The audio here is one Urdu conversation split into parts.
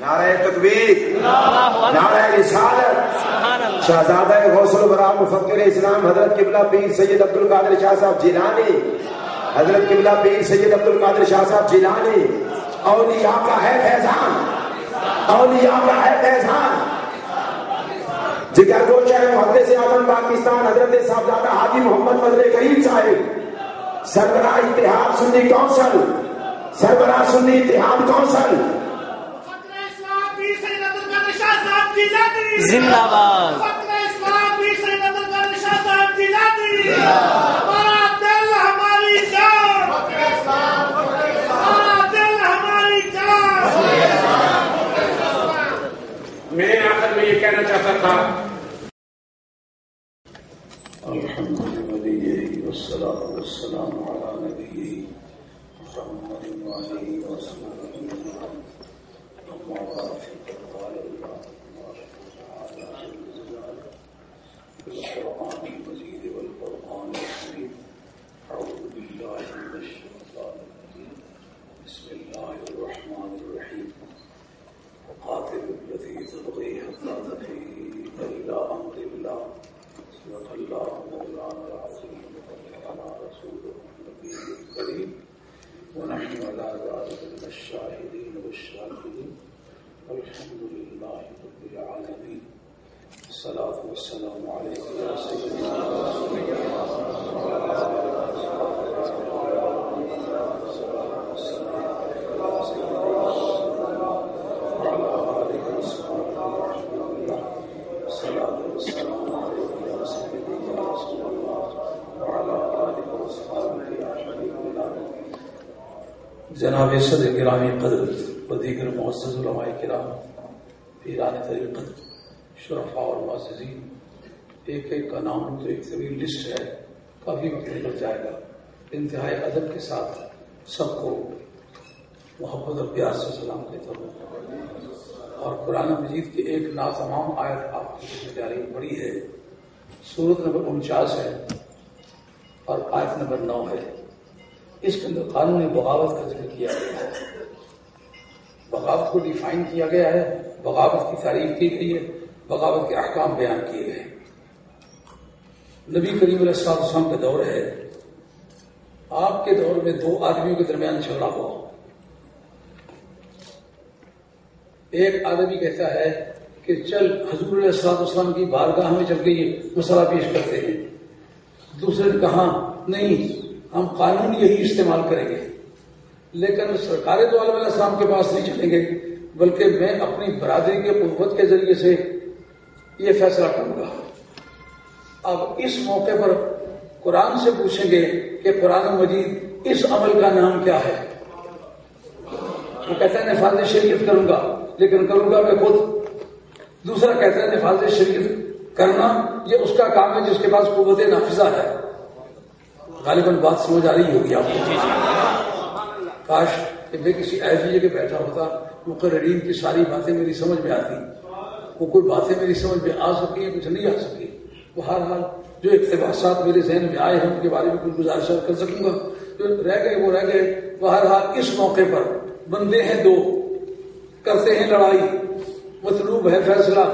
نعرہ تکبیر، نعرہ رسالت، شہزادہ غوث الورا مفکر اسلام حضرت قبلہ پیر سید عبد القادر شاہ صاحب جیلانی، حضرت قبلہ پیر سید عبد القادر شاہ صاحب جیلانی، اولیاء کا ہے فیضان، اولیاء کا ہے فیضان۔ جگر گوشہ محدث اعظم پاکستان حضرت صاحبزادہ حاجی محمد فضل کریم صاحب، سربراہ اتحاد سنی کونسل، سربراہ سنی اتحاد کونسل، زندہ باد، ہمارا دل ہماری جان، ہمارا دل ہماری جان۔ میں آخر میں یہ کہنا چاہتا تھا الحمدللہ والصلاة والسلام علی نبیہ محمد وعلیہ وسلم، اما بعد فقال اللہ بالقرآن المجید والقرآن الحکیم، اعوذ باللہ من الشیطان الرجیم، بسم اللہ الرحمن الرحیم، وقاتل الذی تبغی حتی تفیء الی امر اللہ، صدق اللہ مولانا العظیم، وبلغنا رسوله النبی الکریم، ونحن على ذلك من الشاهدين والشاكرين، والحمد لله رب العالمين، الصلاة والسلام عليك يا سيدنا رسول جناب صدر گرامی قدر و دیگر معزز علماء کرام، پیران طریقت، شرفاء اور معززین، ایک ایک کا نام تو ایک طویل لسٹ ہے، کافی وقت نکل جائے گا۔ انتہائی ادب کے ساتھ سب کو محبت اور پیار سے سلام کہتا ہوں، اور قرآن مجید کی ایک ناتمام آیت آپ کی تیاری پڑی ہے، سورت نمبر 49 ہے اور آیت نمبر 9 ہے۔ اس کے اندر قانون بغاوت کا ذکر کیا گیا ہے، بغاوت کو ڈیفائن کیا گیا ہے، بغاوت کی تعریف کی گئی ہے، بغاوت کے احکام بیان کیے گئے۔ نبی کریم علیہ السلام کا دور ہے، آپ کے دور میں دو آدمیوں کے درمیان جھگڑا ہوا۔ ایک آدمی کہتا ہے کہ چل حضور علیہ السلام کی بارگاہ میں چل کے یہ مسئلہ پیش کرتے ہیں، دوسرے نے کہا نہیں، ہم قانون یہی استعمال کریں گے، لیکن سرکار دو عالم علیہ السلام کے پاس نہیں چلیں گے، بلکہ میں اپنی برادری کے قوت کے ذریعے سے یہ فیصلہ کروں گا۔ اب اس موقع پر قرآن سے پوچھیں گے کہ قرآن مجید اس عمل کا نام کیا ہے؟ وہ کہتا ہے نفاذ شریعت کروں گا، لیکن کروں گا میں خود۔ دوسرا کہتا ہے نفاذ شریعت کرنا یہ اس کا کام ہے جس کے پاس قوت نافذہ ہے۔ غالباً بات سمجھ آ رہی ہوگی آپ کو۔ کاش کہ میں کسی ایسی جگہ بیٹھا ہوتا، مقررین کی ساری باتیں میری سمجھ میں آتی، وہ کوئی باتیں میری سمجھ میں آ سکی ہیں، کچھ نہیں آ سکی۔ بہرحال جو اقتباسات میرے ذہن میں آئے ہیں ان کے بارے میں کچھ گزارش کر سکوں گا، جو رہ گئے وہ رہ گئے۔ بہرحال اس موقع پر بندے ہیں دو، کرتے ہیں لڑائی، مطلوب ہے فیصلہ،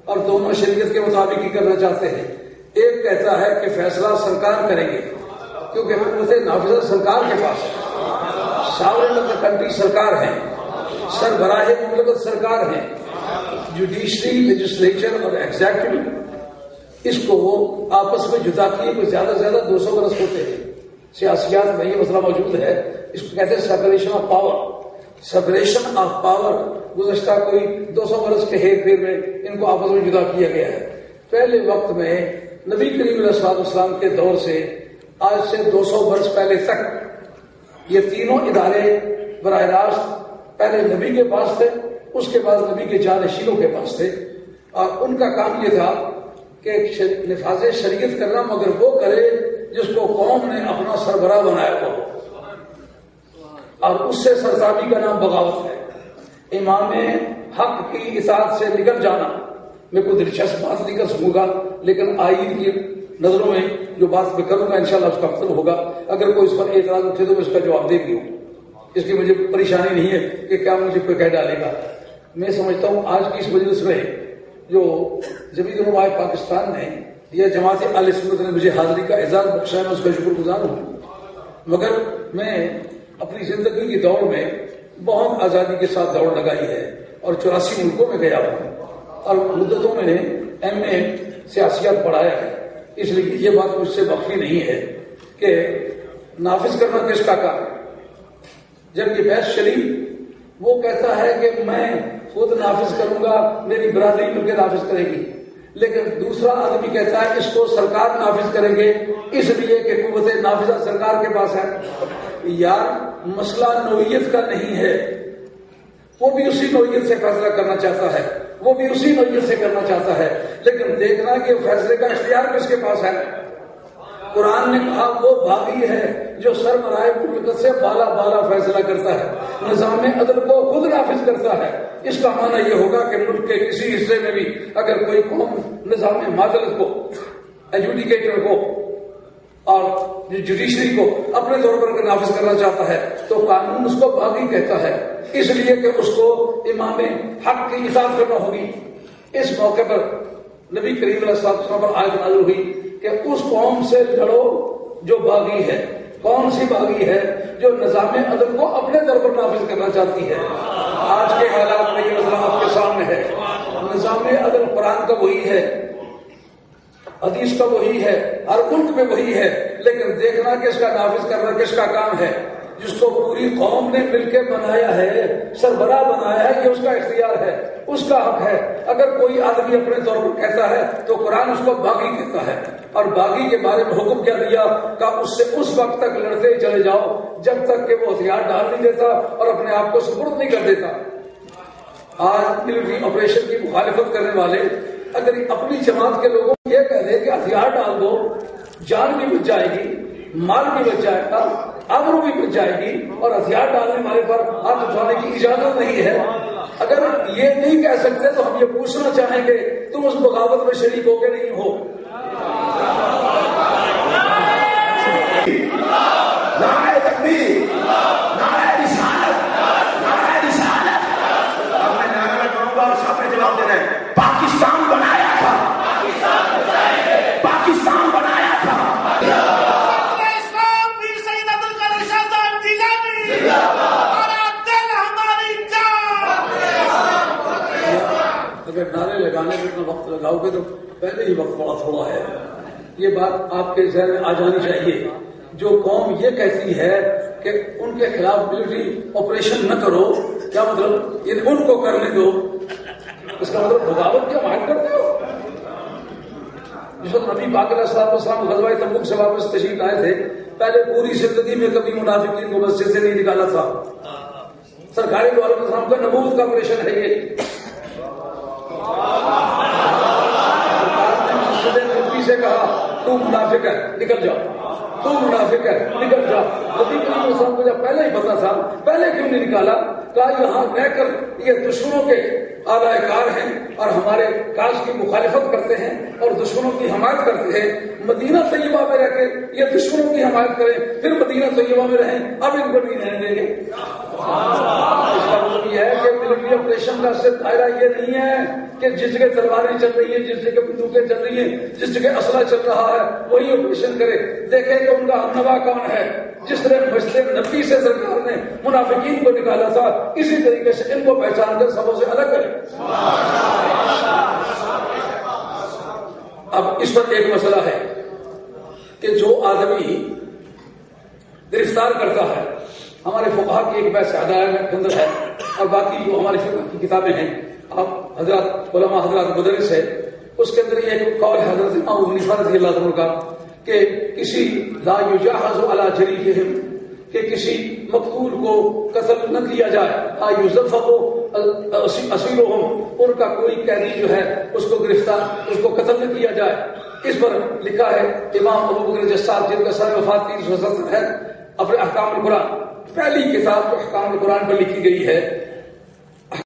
اور دونوں شریعت کے مطابق ہی کرنا چاہتے ہیں۔ ایک کہتا ہے کہ فیصلہ سرکار کریں گے، کیونکہ حکومت نافذہ سرکار کے پاس ہے، ساورن آف دا کنٹری سرکار ہے، سربراہ مملکت سرکار ہے، جوڈیشری، لیجسلیچر اور ایگزیکٹو اس کو وہ آپس میں جدا کیے کوئی زیادہ سے زیادہ 200 برس ہوتے ہیں۔ سیاسیات میں یہ مسئلہ موجود ہے، اس کو کہتے ہیں separation of power. Separation of power گزشتہ کوئی 200 برس کے ہیر پھیر میں ان کو آپس میں جدا کیا گیا ہے۔ پہلے وقت میں نبی کریم علیہ السلام کے دور سے آج سے 200 برس پہلے تک یہ تینوں ادارے براہ راست پہلے نبی کے پاس تھے، اس کے بعد نبی کے جانشینوں کے پاس تھے، اور ان کا کام یہ تھا کہ نفاذ شریعت کرنا، مگر وہ کرے جس کو قوم نے اپنا سربراہ بنایا ہوا، اور اس سے سرتابی کا نام بغاوت ہے۔ امام حق کی اطاعت سے نکل جانا، میں کوئی دلچسپ بات نہیں کر سکوں گا، لیکن آئین کی نظروں میں جو بات میں کروں گا انشاءاللہ اس کا مطلب ہوگا۔ اگر کوئی اس پر اعتراض اٹھے تو میں اس کا جواب دے بھی ہوں، اس کی مجھے پریشانی نہیں ہے کہ کیا مجھے کوئی کہہ ڈالے گا۔ میں سمجھتا ہوں آج کی اس مجلس میں جو جمعیت علماء پاکستان نے یا جماعت اہل سنت نے مجھے حاضری کا اعزاز بخشا ہے، میں اس کا شکر گزار ہوں. مگر میں اپنی زندگی کی دوڑ میں بہت آزادی کے ساتھ دوڑ لگائی ہے اور 84 ملکوں میں گیا ہوں اور مدتوں میں نے MA سیاسیات پڑھایا ہے. اس لیے یہ بات مجھ سے مخفی نہیں ہے کہ نافذ کرنا کس کا کام ہے. جب یہ بحث چلی وہ کہتا ہے کہ میں خود نافذ کروں گا، میری برادری مل کے نافذ کرے گی، لیکن دوسرا آدمی کہتا ہے اس کو سرکار نافذ کریں گے اس لیے کہ قوت نافذہ سرکار کے پاس ہے. یار مسئلہ نوعیت کا نہیں ہے، وہ بھی اسی نوعیت سے فیصلہ کرنا چاہتا ہے، وہ بھی اسی نوعیت سے کرنا چاہتا ہے، لیکن دیکھنا کہ فیصلے کا اختیار کس کے پاس ہے. قرآن نے کہا وہ باغی ہے جو سرمرائے مملکت سے بالا بالا فیصلہ کرتا ہے، نظام عدل کو خود نافذ کرتا ہے. اس کا معنی یہ ہوگا کہ ملک کے کسی حصے میں بھی اگر کوئی قوم نظام معدلت کو، ایڈجوڈیکیٹر کو اور جوڈیشری کو اپنے طور پر نافذ کرنا چاہتا ہے تو قانون اس کو باغی کہتا ہے، اس لیے کہ اس کو امام حق کی اطاعت کرنا ہوگی. اس موقع پر نبی کریم علیہ السلام پر آیت نازل ہوئی کہ اس قوم سے لڑو جو باغی ہے. کون سی باغی ہے؟ جو نظام عدل کو اپنے طور پر نافذ کرنا چاہتی ہے. آج کے حالات میں یہ مسئلہ آپ کے سامنے ہے. نظام عدل قرآن کا وہی ہے، حدیث کا وہی ہے، ہر ملک میں وہی ہے، لیکن دیکھنا کہ اس کا نافذ کرنا کس کا کام ہے. جس کو پوری قوم نے مل کے بنایا ہے، سربراہ بنایا ہے، یہ اس کا اختیار ہے، اس کا حق ہے. اگر کوئی آدمی اپنے طور پر کہتا ہے تو قرآن اس کو باغی کہتا ہے. اور باغی کے بارے میں حکم کیا دیا کہ اس سے اس وقت تک لڑتے چلے جاؤ جب تک کہ وہ ہتھیار ڈال نہیں دیتا اور اپنے آپ کو سپرد نہیں کر دیتا. آج ملٹری آپریشن کی مخالفت کرنے والے اگر اپنی جماعت کے لوگوں کو یہ کہہ دے کہ ہتھیار ڈال دو، جان بھی بچ جائے گی، مال بھی بچ جائے گا، آبرو بھی بچ جائے گی، اور ہتھیار ڈالنے والے پر ہاتھ اٹھانے کی اجازت نہیں ہے، اگر یہ نہیں کہہ سکتے تو ہم یہ پوچھنا چاہیں گے تم اس بغاوت میں شریک ہو کے نہیں ہو. نعرہ تکبیر، نعرہ رسالت، نعرہ رسالت. اب میں نعرہ لگاؤں گا اور سب نے جواب دینا ہے. پاکستان بنایا تھا، پاکستان بنایا تھا. اسلام پیر سید عبد القادر شاہ صاحب جیلانی اور دل ہماری جان. اگر نعرے لگانے میں اتنا وقت لگاؤ گے تو پہلے ہی وقت بڑا تھوڑا ہے. یہ بات آپ کے ذہن میں آ جانی چاہیے. جو قوم یہ کہتی ہے کہ ان کے خلاف ملٹری آپریشن نہ کرو، کیا مطلب؟ یہ ان کو کرنے دو، اس کا مطلب بغاوت کیا مائل کرتے ہو؟ جس وقت نبی پاک علیہ السلام غزوہ تبوک سے واپس تشریف لائے تھے، پہلے پوری زندگی میں کبھی منافقین کو مسجد سے نہیں نکالا تھا. سرکاری دو علیہ السلام کا نبوت کا آپریشن ہے یہ. سے کہا تو منافق ہے نکل جاؤ، تو منافق ہے نکل جاؤ. نبی کریم علیہ السلام کو جب پہلے ہی پتا تھا، پہلے کیوں نہیں نکالا؟ کہا یہاں رہ کر یہ دشمنوں کے اعلی کار ہیں اور ہمارے کاج کی مخالفت کرتے ہیں اور دشمنوں کی حمایت کرتے ہیں. مدینہ طیبہ میں رہ کے یہ دشمنوں کی حمایت کریں، پھر مدینہ طیبہ میں رہیں، اب ان کو نہیں رہنے دیں گے. اس کا مطلب یہ ہے کہ ملٹری آپریشن کا صرف دائرہ یہ نہیں ہے کہ جس جگہ تلواریں چل رہی ہیں، جس جگہ بندوقیں چل رہی ہیں، جس جگہ اسلحہ چل رہا ہے وہی آپریشن کرے. دیکھیں کہ ان کا ہمنوا کون ہے. جس طرح مسجد نبی سے سرکار نے منافقین کو نکالا تھا، اسی طریقے سے ان کو پہچان کر سبوں سے الگ کرے. اب اس پر ایک مسئلہ ہے کہ جو آدمی گرفتار کرتا ہے، ہمارے فقہا کی ایک بحث ہدایت کے اندر ہے اور باقی جو ہماری فقہ کی کتابیں ہیں، آپ حضرات علماء حضرات مدرس ہے، اس کے اندر یہ ایک قول حضرت امام ابو حنیفہ رضی اللہ عنہ کا کہ کسی لا یجاہز علی جریحہم، کہ کسی مقتول کو قتل نہ کیا جائے، لا یذفق اسیرہم، ان کا کوئی قیدی جو ہے اس کو گرفتار، اس کو قتل نہ کیا جائے. اس پر لکھا ہے امام ابو بکر جسار جن کا سال وفات 370 ہے، اپنے احکام القرآن، پہلی کتاب جو احکام القرآن پر لکھی گئی ہے،